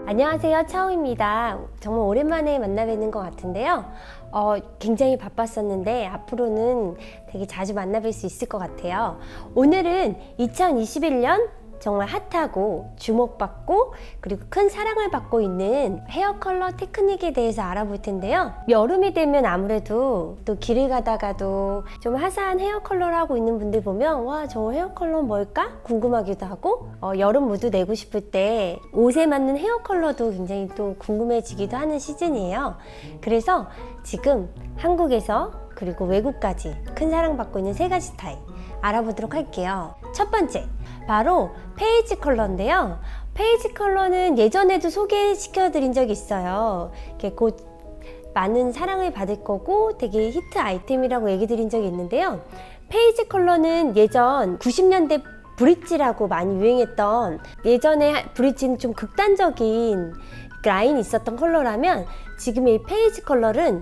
안녕하세요, 차오입니다. 정말 오랜만에 만나 뵙는 것 같은데요. 굉장히 바빴었는데 앞으로는 되게 자주 만나 뵐 수 있을 것 같아요. 오늘은 2021년 정말 핫하고 주목받고 그리고 큰 사랑을 받고 있는 헤어 컬러 테크닉에 대해서 알아볼 텐데요. 여름이 되면 아무래도 또 길을 가다가도 좀 화사한 헤어 컬러를 하고 있는 분들 보면 와, 저 헤어 컬러는 뭘까? 궁금하기도 하고 여름 무드 내고 싶을 때 옷에 맞는 헤어 컬러도 굉장히 또 궁금해지기도 하는 시즌이에요. 그래서 지금 한국에서 그리고 외국까지 큰 사랑받고 있는 세 가지 스타일 알아보도록 할게요. 첫 번째, 바로 페이지 컬러인데요. 페이지 컬러는 예전에도 소개시켜 드린 적이 있어요. 이렇게 곧 많은 사랑을 받을 거고 되게 히트 아이템이라고 얘기 드린 적이 있는데요. 페이지 컬러는 예전 90년대 브릿지라고 많이 유행했던, 예전에 브릿지는 좀 극단적인 라인이 있었던 컬러라면 지금의 이 페이지 컬러는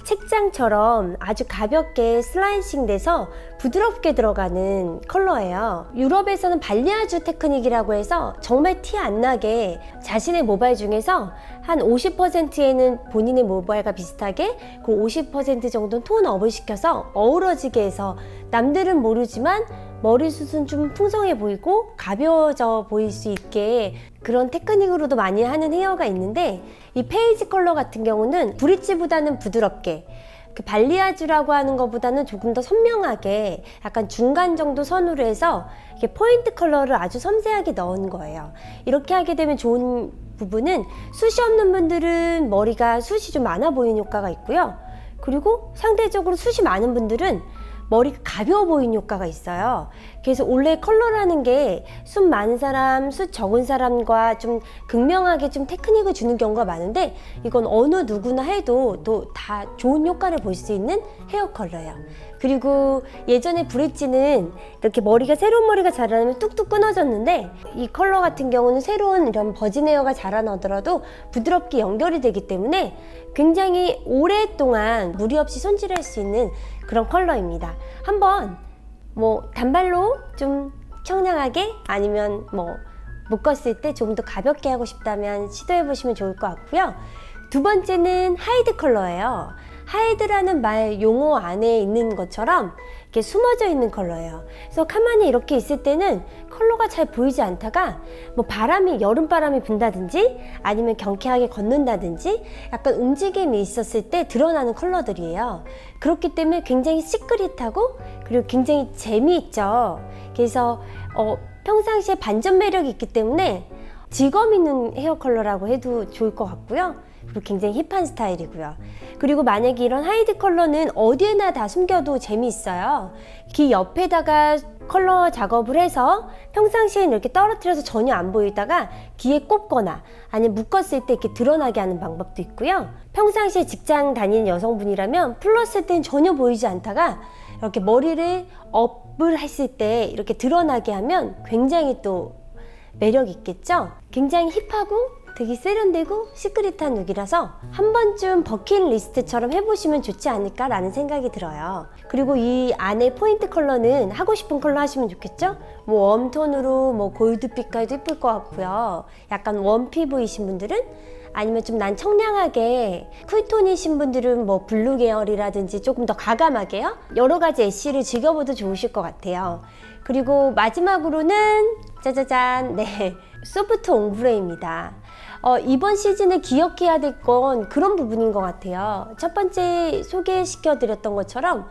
책장처럼 아주 가볍게 슬라이싱 돼서 부드럽게 들어가는 컬러예요. 유럽에서는 발리아주 테크닉이라고 해서 정말 티 안 나게 자신의 모발 중에서 한 50%에는 본인의 모발과 비슷하게 그 50% 정도는 톤업을 시켜서 어우러지게 해서 남들은 모르지만 머리숱은 좀 풍성해 보이고 가벼워져 보일 수 있게 그런 테크닉으로도 많이 하는 헤어가 있는데, 이 페이지 컬러 같은 경우는 브릿지보다는 부드럽게, 그 발리아주라고 하는 것보다는 조금 더 선명하게 약간 중간 정도 선으로 해서 이렇게 포인트 컬러를 아주 섬세하게 넣은 거예요. 이렇게 하게 되면 좋은 부분은 숱이 없는 분들은 머리가 숱이 좀 많아 보이는 효과가 있고요. 그리고 상대적으로 숱이 많은 분들은 머리가 가벼워 보이는 효과가 있어요. 그래서 원래 컬러라는 게 숱 많은 사람, 숱 적은 사람과 좀 극명하게 좀 테크닉을 주는 경우가 많은데, 이건 어느 누구나 해도 또 다 좋은 효과를 볼 수 있는 헤어 컬러예요. 그리고 예전에 브릿지는 이렇게 머리가, 새로운 머리가 자라나면 뚝뚝 끊어졌는데, 이 컬러 같은 경우는 새로운 이런 버진 헤어가 자라나더라도 부드럽게 연결이 되기 때문에 굉장히 오랫동안 무리 없이 손질할 수 있는 그런 컬러입니다. 한번 뭐 단발로 좀 청량하게, 아니면 뭐 묶었을 때 좀 더 가볍게 하고 싶다면 시도해 보시면 좋을 것 같고요. 두 번째는 하이드 컬러예요. 하이드라는 말 용어 안에 있는 것처럼 이렇게 숨어져 있는 컬러예요. 그래서 가만히 이렇게 있을 때는 컬러가 잘 보이지 않다가 뭐 바람이, 여름 바람이 분다든지 아니면 경쾌하게 걷는다든지 약간 움직임이 있었을 때 드러나는 컬러들이에요. 그렇기 때문에 굉장히 시크릿하고 그리고 굉장히 재미있죠. 그래서 평상시에 반전 매력이 있기 때문에 직업 있는 헤어 컬러라고 해도 좋을 것 같고요. 그리고 굉장히 힙한 스타일이고요. 그리고 만약에 이런 하이드 컬러는 어디에나 다 숨겨도 재미있어요. 귀 옆에다가 컬러 작업을 해서 평상시에는 이렇게 떨어뜨려서 전혀 안 보이다가 귀에 꼽거나 아니면 묶었을 때 이렇게 드러나게 하는 방법도 있고요. 평상시에 직장 다니는 여성분이라면 풀었을 땐 전혀 보이지 않다가 이렇게 머리를 업을 했을 때 이렇게 드러나게 하면 굉장히 또 매력 있겠죠? 굉장히 힙하고 되게 세련되고 시크릿한 룩이라서 한 번쯤 버킷리스트처럼 해보시면 좋지 않을까라는 생각이 들어요. 그리고 이 안에 포인트 컬러는 하고 싶은 컬러 하시면 좋겠죠? 뭐 웜톤으로 뭐 골드빛깔도 예쁠 것 같고요. 약간 웜 피부이신 분들은, 아니면 좀 난 청량하게 쿨톤이신 분들은 뭐 블루 계열이라든지 조금 더 과감하게요. 여러 가지 애쉬를 즐겨봐도 좋으실 것 같아요. 그리고 마지막으로는 짜자잔, 네, 소프트 옹브레입니다. 이번 시즌에 기억해야 될 건 그런 부분인 것 같아요. 첫 번째 소개시켜 드렸던 것처럼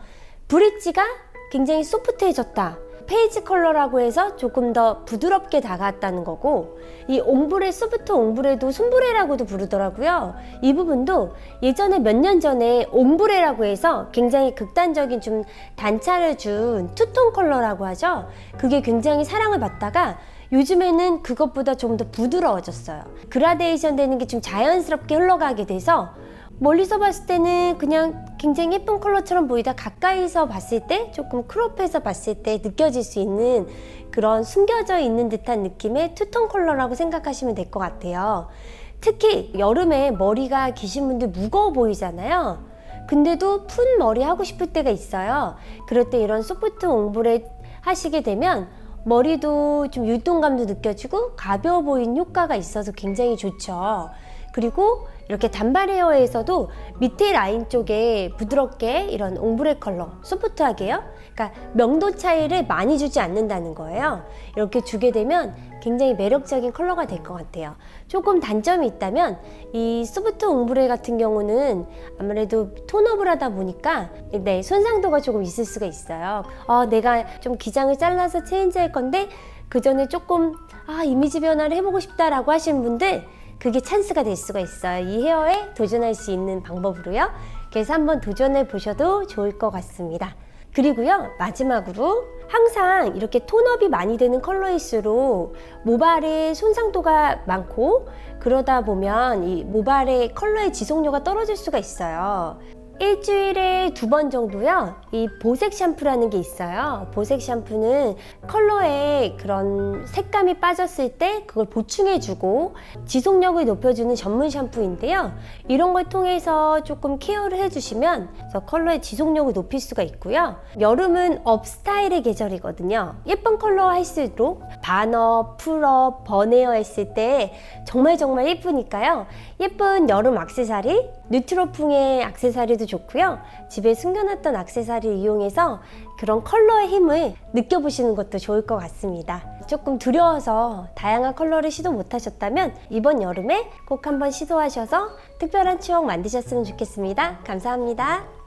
브릿지가 굉장히 소프트해졌다. 페이지 컬러라고 해서 조금 더 부드럽게 다가왔다는 거고, 이 옹브레, 소프트 옹브레도 순브레라고도 부르더라고요. 이 부분도 예전에 몇 년 전에 옹브레라고 해서 굉장히 극단적인 좀 단차를 준 투톤 컬러라고 하죠. 그게 굉장히 사랑을 받다가 요즘에는 그것보다 좀 더 부드러워졌어요. 그라데이션 되는 게 좀 자연스럽게 흘러가게 돼서 멀리서 봤을 때는 그냥 굉장히 예쁜 컬러처럼 보이다 가까이서 봤을 때, 조금 크롭해서 봤을 때 느껴질 수 있는 그런 숨겨져 있는 듯한 느낌의 투톤 컬러라고 생각하시면 될 것 같아요. 특히 여름에 머리가 기신 분들 무거워 보이잖아요. 근데도 푼 머리 하고 싶을 때가 있어요. 그럴 때 이런 소프트 옹브레 하시게 되면 머리도 좀 율동감도 느껴지고 가벼워 보이는 효과가 있어서 굉장히 좋죠. 그리고 이렇게 단발 헤어에서도 밑에 라인 쪽에 부드럽게 이런 옹브레 컬러, 소프트하게요. 그러니까 명도 차이를 많이 주지 않는다는 거예요. 이렇게 주게 되면 굉장히 매력적인 컬러가 될 것 같아요. 조금 단점이 있다면 이 소프트 옹브레 같은 경우는 아무래도 톤업을 하다 보니까 손상도가 조금 있을 수가 있어요. 내가 좀 기장을 잘라서 체인지할 건데 그 전에 조금 이미지 변화를 해보고 싶다라고 하시는 분들, 그게 찬스가 될 수가 있어요. 이 헤어에 도전할 수 있는 방법으로요. 그래서 한번 도전해 보셔도 좋을 것 같습니다. 그리고요, 마지막으로 항상 이렇게 톤업이 많이 되는 컬러일수록 모발의 손상도가 많고, 그러다 보면 이 모발의 컬러의 지속력이 떨어질 수가 있어요. 일주일에 2번 정도요, 이 보색 샴푸라는 게 있어요. 보색 샴푸는 컬러에 그런 색감이 빠졌을 때 그걸 보충해주고 지속력을 높여주는 전문 샴푸인데요. 이런 걸 통해서 조금 케어를 해주시면 컬러의 지속력을 높일 수가 있고요. 여름은 업 스타일의 계절이거든요. 예쁜 컬러 할수록 반업, 풀업, 번헤어 했을 때 정말 예쁘니까요. 예쁜 여름 액세서리, 뉴트로풍의 액세서리도 좋고요. 집에 숨겨놨던 액세서리를 이용해서 그런 컬러의 힘을 느껴보시는 것도 좋을 것 같습니다. 조금 두려워서 다양한 컬러를 시도 못하셨다면 이번 여름에 꼭 한번 시도하셔서 특별한 추억 만드셨으면 좋겠습니다. 감사합니다.